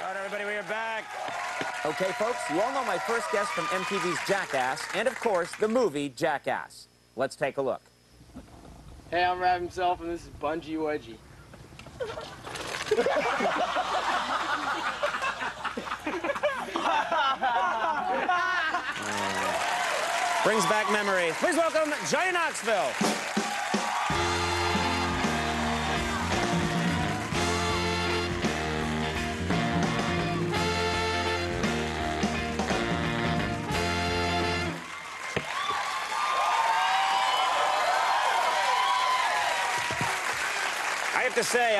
right, everybody, we are back. Okay, folks, you all know my first guest from MTV's Jackass, and of course, the movie Jackass. Let's take a look. Hey, I'm Rab himself, and this is Bungee Wedgie. Brings back memories. Please welcome Johnny Knoxville. I have to say,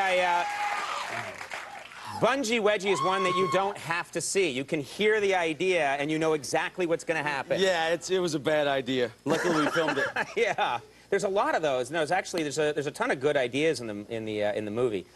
Bungee Wedgie is one that you don't have to see. You can hear the idea, and you know exactly what's going to happen. Yeah, it was a bad idea. Luckily, we filmed it. Yeah, there's a lot of those. No, there's a ton of good ideas in the movie.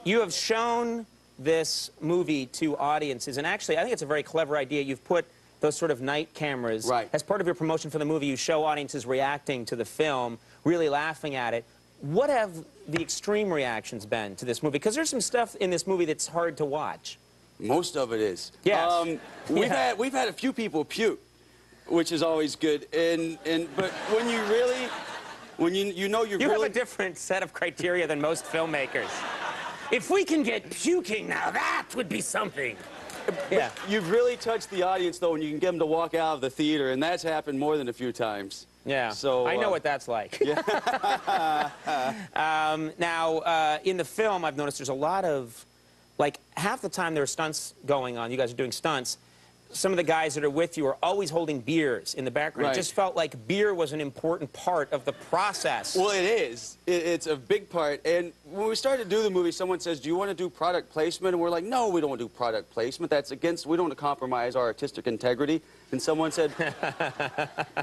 You have shown this movie to audiences, and actually, I think it's a very clever idea. You've put those sort of night cameras. Right. As part of your promotion for the movie, you show audiences reacting to the film, really laughing at it. What have the extreme reactions been to this movie? Because there's some stuff in this movie that's hard to watch. Most of it is. Yes. We've had a few people puke, which is always good. But when you really, you know you're You really... have a different set of criteria than most filmmakers. If we can get puking now, that would be something. Yeah. You've really touched the audience, though, when you can get them to walk out of the theater, and that's happened more than a few times. Yeah, so, I know what that's like. Yeah. Now, in the film, I've noticed there's a lot of, like, half the time there are stunts going on. You guys are doing stunts. Some of the guys that are with you are always holding beers in the background. Right. It just felt like beer was an important part of the process. Well, it is. It's a big part. And when we started to do the movie, someone says, do you want to do product placement? And we're like, no, we don't want to do product placement. That's against, we don't want to compromise our artistic integrity. And someone said,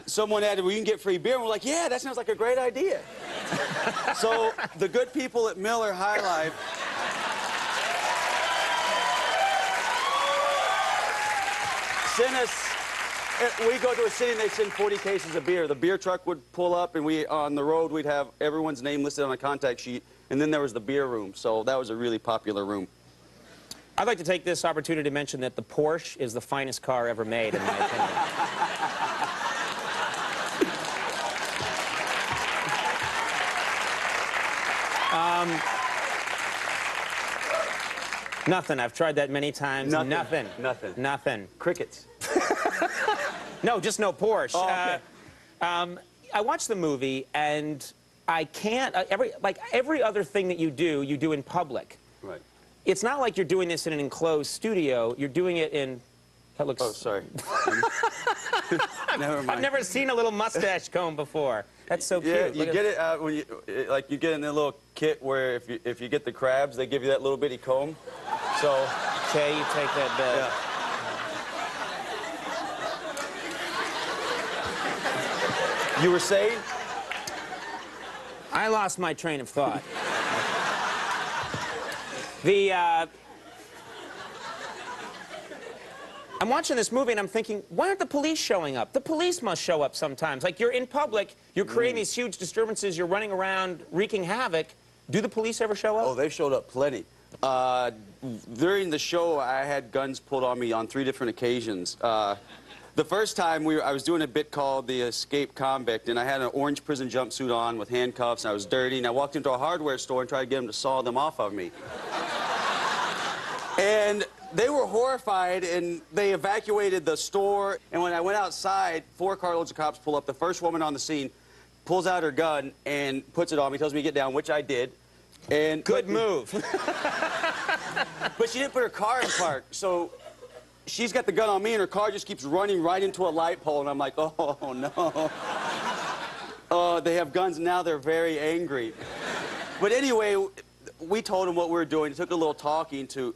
someone added, well, you can get free beer. And we're like, yeah, that sounds like a great idea. So the good people at Miller High Life send us, we go to a city and they send 40 cases of beer. The beer truck would pull up and on the road we'd have everyone's name listed on a contact sheet, and then there was the beer room. So that was a really popular room. I'd like to take this opportunity to mention that the Porsche is the finest car ever made, in my opinion. Nothing. I've tried that many times. Nothing. Nothing. Nothing. Crickets. No, just no Porsche. Oh, okay. I watched the movie, and I can't... every other thing that you do in public. Right. It's not like you're doing this in an enclosed studio. You're doing it in... That looks... Oh, sorry. Never mind. I've never seen a little mustache comb before. That's so cute. Yeah, you get it when you get in a little kit where if you get the crabs, they give you that little bitty comb. So... Okay, you take that bit. Yeah. You were saying? I lost my train of thought. I'm watching this movie and I'm thinking, why aren't the police showing up? The police must show up sometimes. Like, you're in public, you're creating these huge disturbances, you're running around wreaking havoc. Do the police ever show up? Oh, they showed up plenty. During the show, I had guns pulled on me on 3 different occasions. The first time I was doing a bit called The Escape Convict, and I had an orange prison jumpsuit on with handcuffs, and I was dirty, and I walked into a hardware store and tried to get them to saw them off of me. And they were horrified, and they evacuated the store, and when I went outside, 4 carloads of cops pull up. The first woman on the scene pulls out her gun and puts it on me, tells me to get down, which I did. And Good move. But she didn't put her car in park, so she's got the gun on me, and her car just keeps running right into a light pole, and I'm like, oh, no. They have guns, and now they're very angry. But anyway, we told them what we were doing. It took a little talking to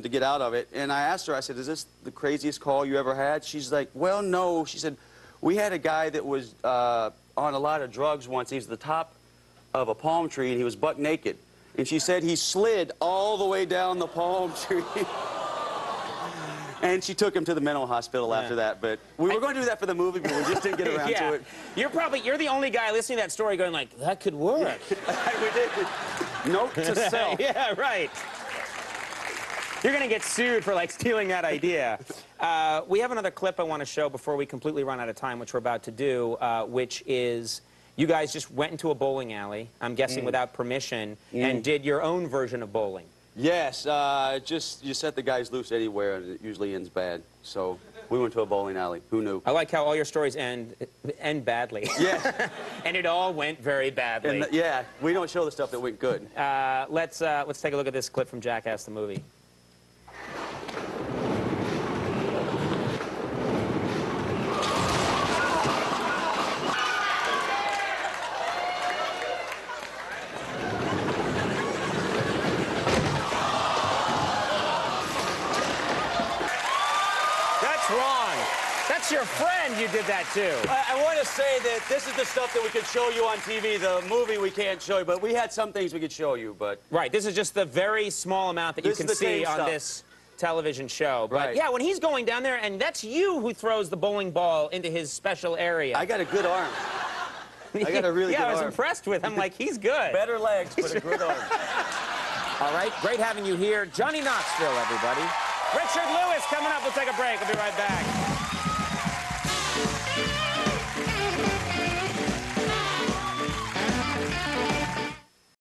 get out of it, and I asked her, I said, is this the craziest call you ever had? She's like, well, no. She said, we had a guy that was on a lot of drugs once. He was at the top of a palm tree, and he was buck naked. And she said he slid all the way down the palm tree. And she took him to the mental hospital after that. But we were going to do that for the movie, but we just didn't get around to it. You're the only guy listening to that story going like, that could work. We did. Note to self. Yeah, right. You're going to get sued for, like, stealing that idea. We have another clip I want to show before we completely run out of time, which we're about to do, which is you guys just went into a bowling alley, I'm guessing without permission, and did your own version of bowling. Yes, just you set the guys loose anywhere, and it usually ends bad. So we went to a bowling alley. Who knew? I like how all your stories end badly. Yeah. And it all went very badly. And yeah, we don't show the stuff that went good. Let's take a look at this clip from Jackass the movie. Wrong. That's your friend you did that to. I want to say that this is the stuff that we could show you on TV. The movie we can't show you, but we had some things we could show you. But right, this is just the very small amount that you can see on this television show. But right. Yeah, when he's going down there, and that's you who throws the bowling ball into his special area. I got a good arm. I got a really good arm. Yeah, I was impressed with him. Like, he's good. Better legs, but a good arm. All right, great having you here. Johnny Knoxville, everybody. Richard Lewis coming up. We'll take a break. We'll be right back.